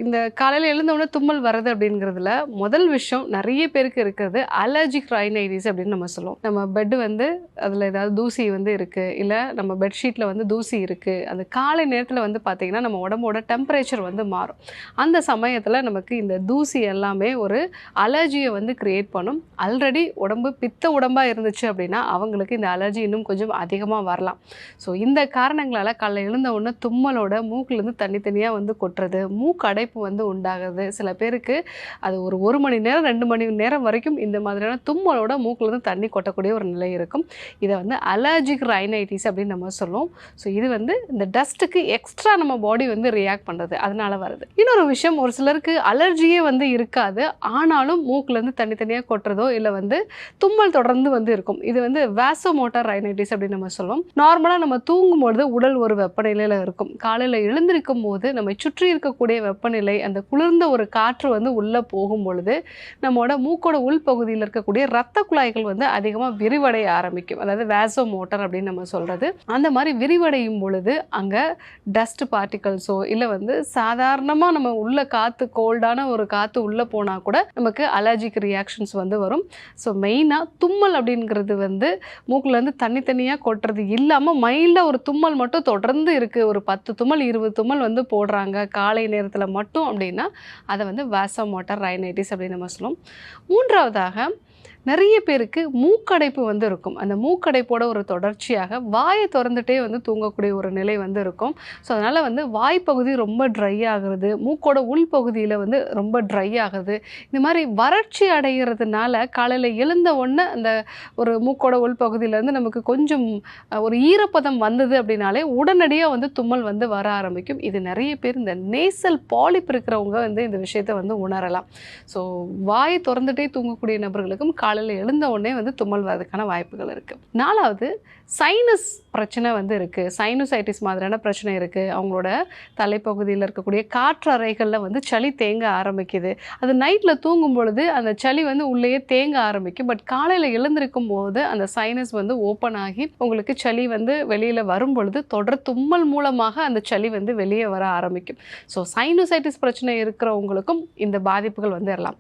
இந்த காலையில எழுந்த உடனே தும்மல் வருது அப்படிங்கிறதுல முதல் விஷயம் நிறைய பேருக்கு இருக்கிறது அலர்ஜிக் ரைனைட்டிஸ் அப்படின்னு நம்ம சொல்லுவோம். நம்ம பெட் வந்து அதில் ஏதாவது தூசி வந்து இருக்குது, இல்லை நம்ம பெட்ஷீட்டில் வந்து தூசி இருக்குது. அந்த காலை நேரத்தில் வந்து பார்த்திங்கன்னா நம்ம உடம்போட டெம்பரேச்சர் வந்து மாறும். அந்த சமயத்தில் நமக்கு இந்த தூசி எல்லாமே ஒரு அலர்ஜியை வந்து க்ரியேட் பண்ணும். ஆல்ரெடி உடம்பு பித்த உடம்பாக இருந்துச்சு அப்படின்னா அவங்களுக்கு இந்த அலர்ஜி இன்னும் கொஞ்சம் அதிகமாக வரலாம். ஸோ இந்த காரணங்களால் காலையில் எழுந்த உடனே தும்மலோட மூக்குலேருந்து தனித்தனியாக வந்து கொட்டுறது, மூக்கு அடைப்பு வந்து உண்டாகுது. சில பேருக்கு அது ஒரு மணி நேரம் 2 மணி நேரம் வரைக்கும் இந்த மாதிரியான தும்மலோட மூக்குலேருந்து தண்ணி கொட்டக்கூடிய ஒரு நிலை இருக்கும். இதை வந்து அலர்ஜிக் ரைனைட்டிஸ் அப்படின்னு நம்ம சொல்லுவோம். ஸோ இது வந்து இந்த டஸ்ட்டுக்கு எக்ஸ்ட்ரா நம்ம பாடி வந்து ரியாக்ட் பண்ணுறது, அதனால வருது. இன்னொரு விஷயம், ஒரு சிலருக்கு அலர்ஜியே வந்து இருக்காது, ஆனாலும் மூக்குலேருந்து தனித்தனியாக கொட்டுறதோ இல்லை வந்து தும்மல் தொடர்ந்து வந்து இருக்கும். இது வந்து வாசோமோட்டார் ரைனைட்டிஸ் அப்படின்னு நம்ம சொல்லுவோம். நார்மலாக நம்ம தூங்கும்பொழுது உடல் ஒரு வெப்பநிலையில் இருக்கும். காலையில் எழுந்திருக்கும் போது நம்ம சுற்றி இருக்கக்கூடிய வெப்பநிலை, அந்த குளிர்ந்த ஒரு காற்று வந்து உள்ளே போகும் பொழுது நம்மளோட மூக்கோட உள்பகுதியில் இருக்கக்கூடிய இரத்த குழாய்கள் வந்து அதிகமாக விரிவடைய ஆரம்பிக்கும். அதாவது வாசோமோட்டார் அப்படின்னு நம்ம சொல்கிறது. அந்த மாதிரி விரிவடையும் பொழுது அங்கே டஸ்ட் பார்ட்டிகல்ஸோ இல்லை வந்து சாதாரணமாக நம்ம உள்ள காற்று, கோல்டான ஒரு காற்று உள்ளே போனால் கூட நமக்கு அலர்ஜிக் ரியாக்ஷன்ஸ் வந்து வரும். ஸோ மெயினாக தும்மல் அப்படிங்கிறது வந்து மூக்குலேருந்து தனித்தனியாக கொட்டுறது இல்லாமல் மைல்டாக ஒரு தும்மல் மட்டும் தொடர்ந்து இருக்குது, ஒரு 10 தும்மல் 20 தும்மல் வந்து போடுறாங்க காலை நேரத்தில் மட்டும் அப்படின்னா அதை வந்து வாசோமோட்டார் ரைனைட்டிஸ் அப்படின்னு நம்ம சொல்லுவோம். மூன்றாவதாக நிறைய பேருக்கு மூக்கடைப்பு வந்து இருக்கும். அந்த மூக்கடைப்போட ஒரு தொடர்ச்சியாக வாயை திறந்துட்டே வந்து தூங்கக்கூடிய ஒரு நிலை வந்து இருக்கும். ஸோ அதனால் வந்து வாய்ப்பகுதி ரொம்ப ட்ரை ஆகுறது, மூக்கோட உள்பகுதியில் வந்து ரொம்ப ட்ரை ஆகுது. இந்த மாதிரி வறட்சி அடைகிறதுனால காலையில் எழுந்த உடனே அந்த ஒரு மூக்கோட உள்பகுதியிலேருந்து நமக்கு கொஞ்சம் ஒரு ஈரப்பதம் வந்தது அப்படின்னாலே உடனடியாக வந்து தும்மல் வந்து வர ஆரம்பிக்கும். இது நிறைய பேர் இந்த நேசல் பாலிப் இருக்கிறவங்க வந்து இந்த விஷயத்தை வந்து உணரலாம். ஸோ வாயை திறந்துட்டே தூங்கக்கூடிய நபர்களுக்கும் காலையில் எழுந்த உடனே வந்து தும்மல் வரதுக்கான வாய்ப்புகள் இருக்குது. 4வது, சைனஸ் பிரச்சனை வந்து இருக்குது. சைனசைட்டிஸ் மாதிரியான பிரச்சனை இருக்குது. அவங்களோட தலைப்பகுதியில் இருக்கக்கூடிய காற்றறைகளில் வந்து சளி தேங்க ஆரம்பிக்குது. அது நைட்டில் தூங்கும் பொழுது அந்த சளி வந்து உள்ளேயே தேங்க ஆரம்பிக்கும். பட் காலையில் எழுந்திருக்கும் போது அந்த சைனஸ் வந்து ஓப்பன் ஆகி உங்களுக்கு சளி வந்து வெளியில் வரும் பொழுது தொடர் தும்மல் மூலமாக அந்த சளி வந்து வெளியே வர ஆரம்பிக்கும். ஸோ சைனசைட்டிஸ் பிரச்சனை இருக்கிறவங்களுக்கும் இந்த பாதிப்புகள் வந்து வரலாம்.